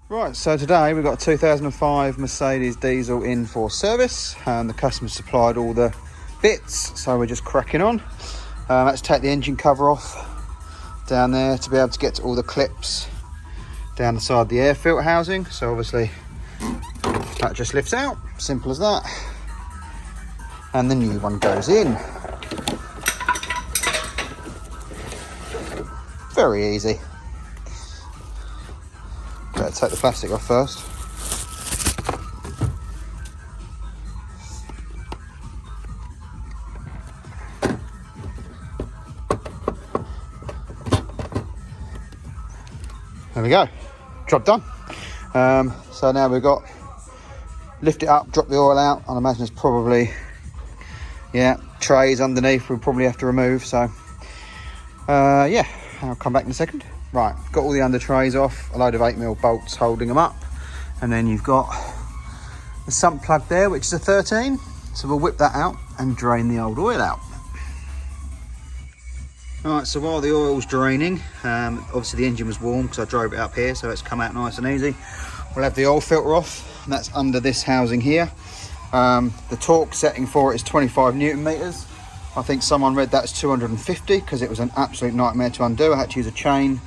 Right, so today we've got a 2005 Mercedes diesel in for service, and the customer supplied all the bits, so we're just cracking on. Let's take the engine cover off down there to be able to get to all the clips down the side of the air filter housing. So obviously that just lifts out, simple as that, and the new one goes in. Very easy. Better take the plastic off first. There we go, job done. So now we've got, lift it up, drop the oil out. I imagine there's probably, trays underneath we'll probably have to remove. So yeah, I'll come back in a second. Right, got all the under trays off, a load of 8mm bolts holding them up, and then you've got the sump plug there, which is a 13. So we'll whip that out and drain the old oil out. All right, so while the oil's draining, obviously the engine was warm because I drove it up here, so it's come out nice and easy. We'll have the oil filter off, and that's under this housing here. The torque setting for it is 25 Newton meters. I think someone read that's 250 because it was an absolute nightmare to undo. I had to use a chain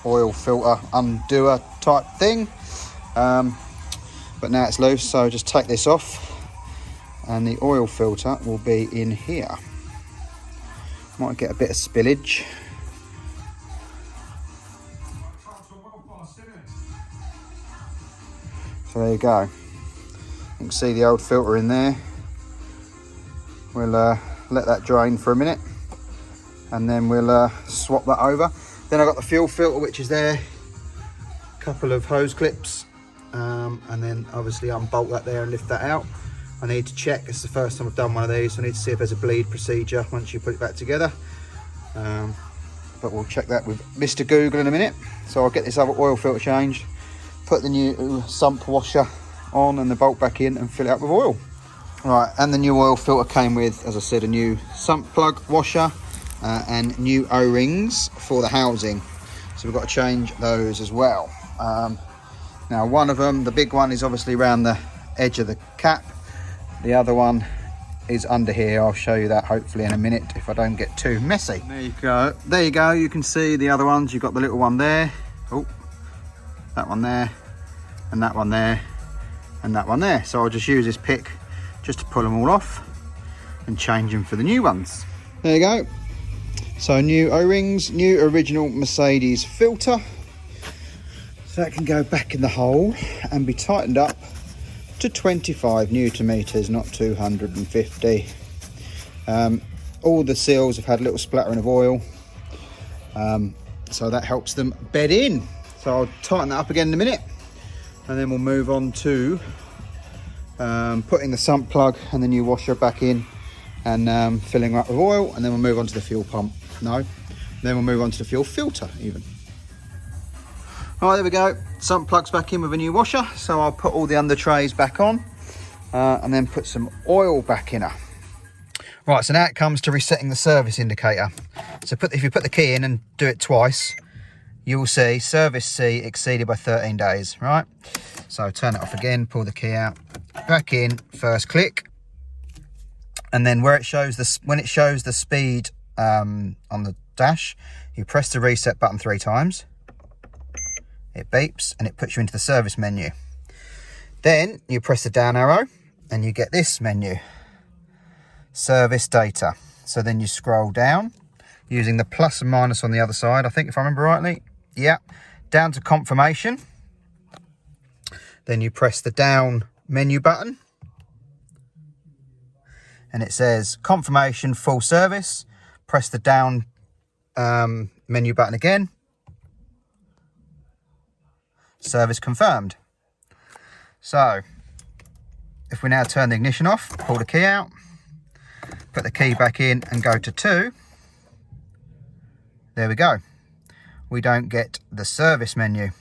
oil filter undoer type thing, but now it's loose, so just take this off and the oil filter will be in here. Might get a bit of spillage. So there you go, you can see the old filter in there. We'll let that drain for a minute, and then we'll swap that over. Then I've got the fuel filter, which is there, a couple of hose clips, and then obviously unbolt that there and lift that out. I need to check, it's the first time I've done one of these, so I need to see if there's a bleed procedure once you put it back together. But we'll check that with Mr. Google in a minute. So I'll get this other oil filter changed, put the new sump washer on and the bolt back in, and fill it up with oil. Right, and the new oil filter came with, as I said, a new sump plug washer and new O-rings for the housing. So we've got to change those as well. Now one of them, the big one, is obviously around the edge of the cap. The other one is under here. I'll show you that hopefully in a minute if I don't get too messy. There you go. There you go. You can see the other ones. You've got the little one there. Oh, that one there, and that one there, and that one there. So I'll just use this pick just to pull them all off and change them for the new ones. There you go. So new O-rings, new original Mercedes filter. So that can go back in the hole and be tightened up to 25 Newton meters, not 250. All the seals have had a little splattering of oil, so that helps them bed in. So I'll tighten that up again in a minute, and then we'll move on to putting the sump plug and the new washer back in and filling up with oil, and then we'll move on to the fuel pump. Then we'll move on to the fuel filter even. All right, there we go. Sump plugs back in with a new washer. So I'll put all the under trays back on and then put some oil back in her. Right, so now it comes to resetting the service indicator. So if you put the key in and do it twice, you will see service C exceeded by 13 days, right? So turn it off again, pull the key out, back in, first click. And then where it shows when it shows the speed on the dash, you press the reset button 3 times. It beeps and it puts you into the service menu. Then you press the down arrow and you get this menu, service data. So then you scroll down using the plus and minus on the other side, I think, if I remember rightly. Yeah, down to confirmation. Then you press the down menu button and it says confirmation full service. Press the down menu button again. Service confirmed. So if we now turn the ignition off, pull the key out, put the key back in and go to 2, there we go. We don't get the service menu.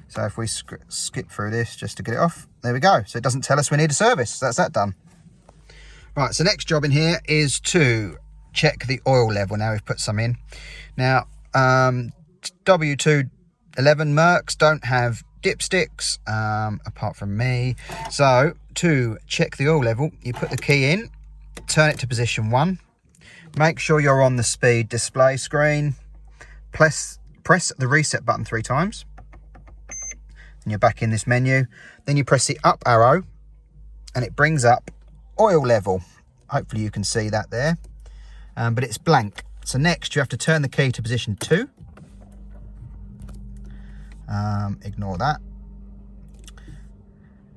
So if we skip through this just to get it off, there we go. So it doesn't tell us we need a service. So that's that done. Right, so next job in here is to check the oil level. Now we've put some in. Now, W211 Mercs don't have dipsticks, apart from me. So to check the oil level, you put the key in, turn it to position 1, make sure you're on the speed display screen, press the reset button 3 times, and you're back in this menu. Then you press the up arrow and it brings up oil level. Hopefully you can see that there, but it's blank. So next you have to turn the key to position 2. Ignore that,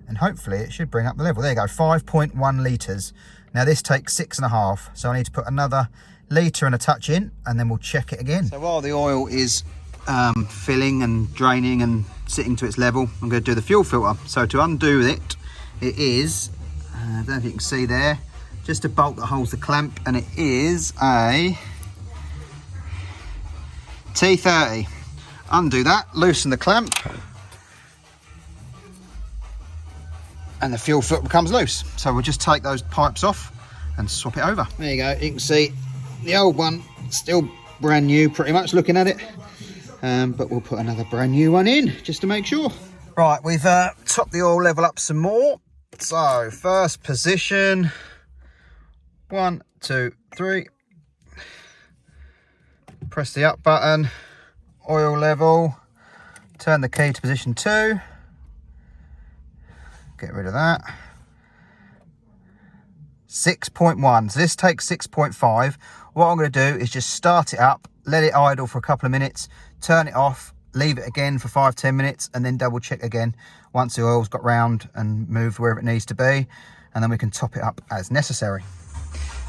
and hopefully it should bring up the level. There you go, 5.1 litres. Now this takes 6.5, so I need to put another litre and a touch in, and then we'll check it again. So while the oil is filling and draining and sitting to its level, I'm going to do the fuel filter. So to undo it, it is, I don't know if you can see there, just a bolt that holds the clamp, and it is a T30. Undo that, loosen the clamp, and the fuel filter becomes loose. So we'll just take those pipes off and swap it over. There you go, you can see the old one still brand new pretty much looking at it, but we'll put another brand new one in just to make sure. Right, we've topped the oil level up some more. So first position, 1, 2, 3, press the up button, oil level, turn the key to position 2, get rid of that, 6.1. So this takes 6.5. What I'm going to do is just start it up, let it idle for a couple of minutes, turn it off, leave it again for 5-10 minutes, and then double check again once the oil's got round and moved wherever it needs to be, and then we can top it up as necessary.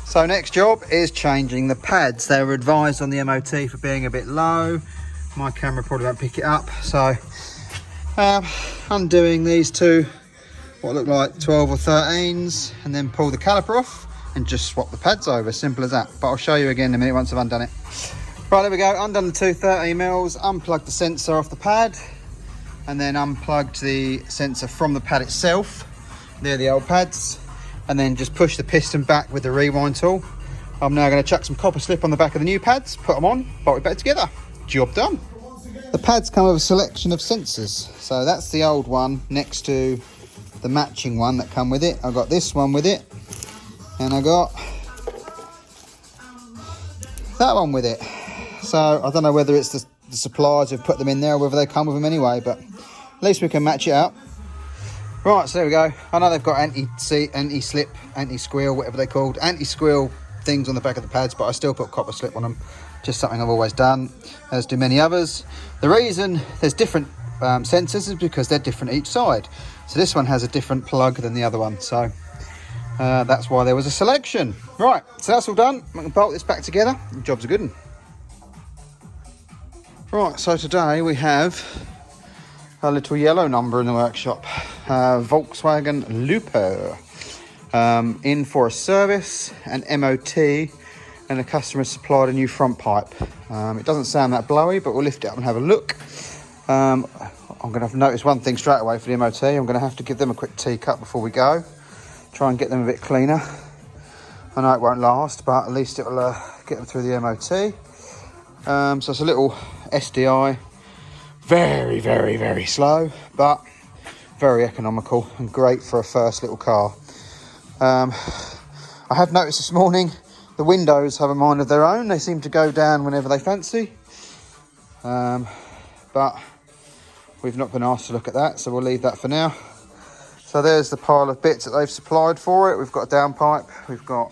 So next job is changing the pads. They were advised on the MOT for being a bit low. My camera probably won't pick it up, so undoing these two, what look like 12 or 13s, and then pull the caliper off and just swap the pads over. Simple as that. But I'll show you again in a minute once I've undone it. Right, there we go, undone the two 13mm, unplugged the sensor off the pad, and then unplugged the sensor from the pad itself. They're the old pads, and then just push the piston back with the rewind tool. I'm now going to chuck some copper slip on the back of the new pads, put them on, bolt it back together. Job done. The pads come with a selection of sensors. So that's the old one next to the matching one that come with it. I've got this one with it, and I got that one with it. So I don't know whether it's the suppliers who've put them in there or whether they come with them anyway, but at least we can match it up. Right, so there we go. I know they've got anti-slip, anti-squeal, whatever they're called, anti-squeal things on the back of the pads, but I still put copper slip on them. Just something I've always done, as do many others. The reason there's different sensors is because they're different each side. So this one has a different plug than the other one, so that's why there was a selection. Right, so that's all done. I can bolt this back together. The job's a good one. Right, so today we have a little yellow number in the workshop, Volkswagen Lupo, in for a service, an MOT, and the customer supplied a new front pipe. It doesn't sound that blowy, but we'll lift it up and have a look. I'm going to have to notice one thing straight away for the MOT. I'm going to have to give them a quick T-cut before we go, try and get them a bit cleaner. I know it won't last, but at least it will get them through the MOT. So it's a little SDI, very, very, very slow, but very economical and great for a first little car. I have noticed this morning the windows have a mind of their own. They seem to go down whenever they fancy, but we've not been asked to look at that, so we'll leave that for now. So there's the pile of bits that they've supplied for it. We've got a downpipe, we've got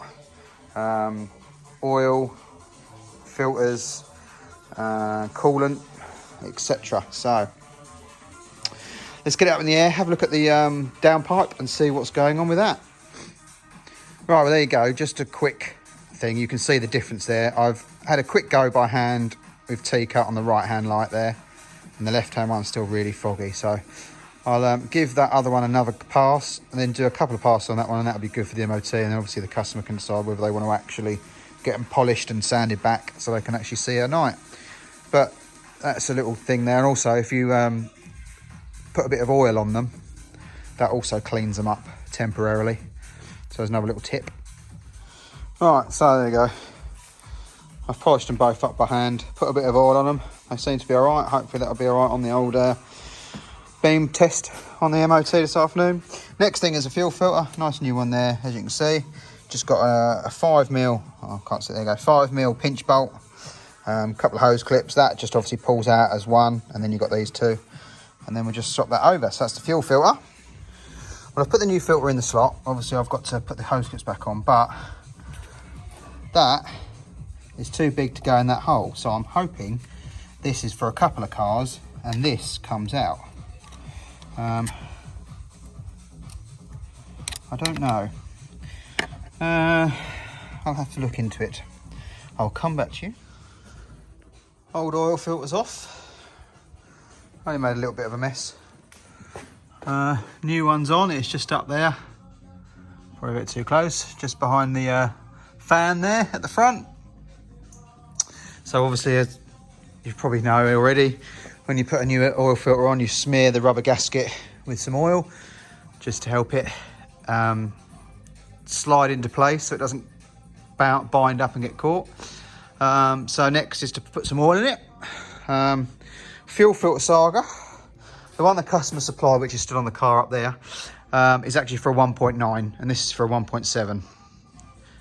oil, filters, coolant, etc. So let's get it up in the air, have a look at the downpipe and see what's going on with that. Right, well there you go, just a quick thing. You can see the difference there. I've had a quick go by hand with T-cut on the right hand light there, and the left hand one's still really foggy, so I'll give that other one another pass and then do a couple of passes on that one, and that'll be good for the MOT, and then obviously the customer can decide whether they want to actually get them polished and sanded back so they can actually see at night. But that's a little thing there. And also if you put a bit of oil on them, that also cleans them up temporarily. So there's another little tip. Right, so there you go. I've polished them both up by hand, put a bit of oil on them, They seem to be alright. Hopefully that'll be alright on the old beam test on the MOT this afternoon. Next thing is a fuel filter. Nice new one there, as you can see. Just got a 5mm, oh, I can't see, there you go, 5mm pinch bolt. Couple of hose clips. That just obviously pulls out as one, and then you've got these two. And then we'll just swap that over. So that's the fuel filter. Well, I've put the new filter in the slot. Obviously, I've got to put the hose clips back on, but that is too big to go in that hole. So I'm hoping this is for a couple of cars, and this comes out. I don't know. I'll have to look into it. I'll come back to you. Old oil filter's off. Only made a little bit of a mess. New one's on, it's just up there. Probably a bit too close, just behind the fan there at the front. So obviously, as you probably know already, when you put a new oil filter on, you smear the rubber gasket with some oil just to help it slide into place so it doesn't bind up and get caught. So next is to put some oil in it. Fuel filter saga, the one the customer supplied, which is still on the car up there, is actually for a 1.9, and this is for a 1.7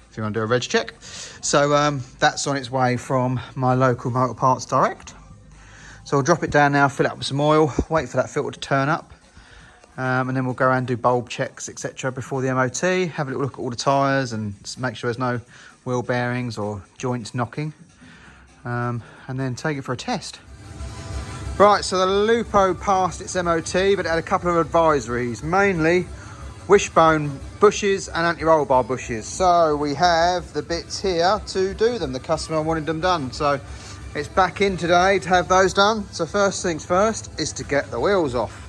if you want to do a reg check. So that's on its way from my local Motor Parts Direct. So I'll drop it down now, fill it up with some oil, wait for that filter to turn up, and then we'll go around and do bulb checks, etc. before the MOT, have a little look at all the tyres and make sure there's no wheel bearings or joints knocking, and then take it for a test. Right, so the Lupo passed its MOT, but it had a couple of advisories, mainly wishbone bushes and anti-roll bar bushes. So we have the bits here to do them. The customer wanted them done, so it's back in today to have those done. So first things first is to get the wheels off.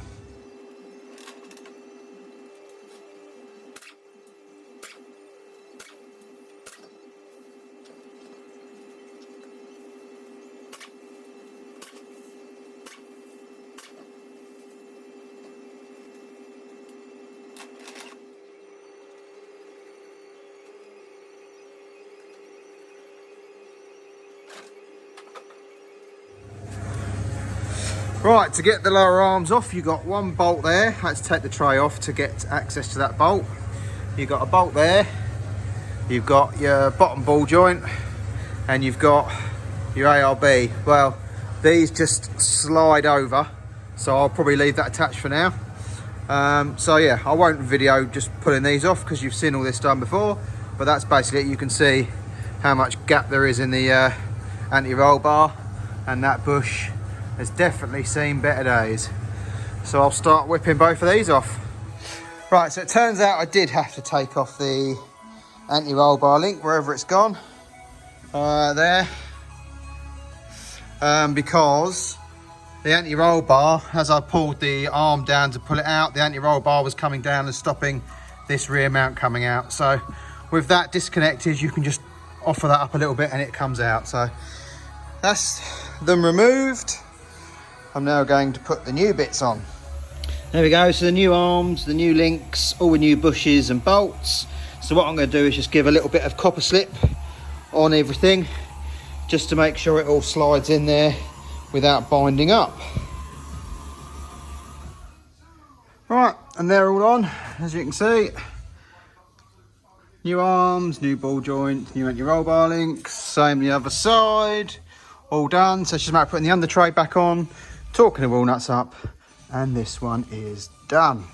Right, to get the lower arms off, you've got one bolt there. Let's take the tray off to get access to that bolt. You've got a bolt there, you've got your bottom ball joint, and you've got your ARB. Well, these just slide over, so I'll probably leave that attached for now. So yeah, I won't video just pulling these off because you've seen all this done before, but that's basically it. You can see how much gap there is in the anti-roll bar, and that bush has definitely seen better days. So I'll start whipping both of these off. Right, so it turns out I did have to take off the anti-roll bar link wherever it's gone. There. Because the anti-roll bar, as I pulled the arm down to pull it out, the anti-roll bar was coming down and stopping this rear mount coming out. So with that disconnected, you can just offer that up a little bit and it comes out. So that's them removed. I'm now going to put the new bits on. There we go, so the new arms, the new links, all the new bushes and bolts. So what I'm going to do is just give a little bit of copper slip on everything, just to make sure it all slides in there without binding up. Right, and they're all on, as you can see. New arms, new ball joint, new anti-roll bar links, same the other side. All done, so it's just a matter of putting the under tray back on, torquing the wheel nuts up, and this one is done.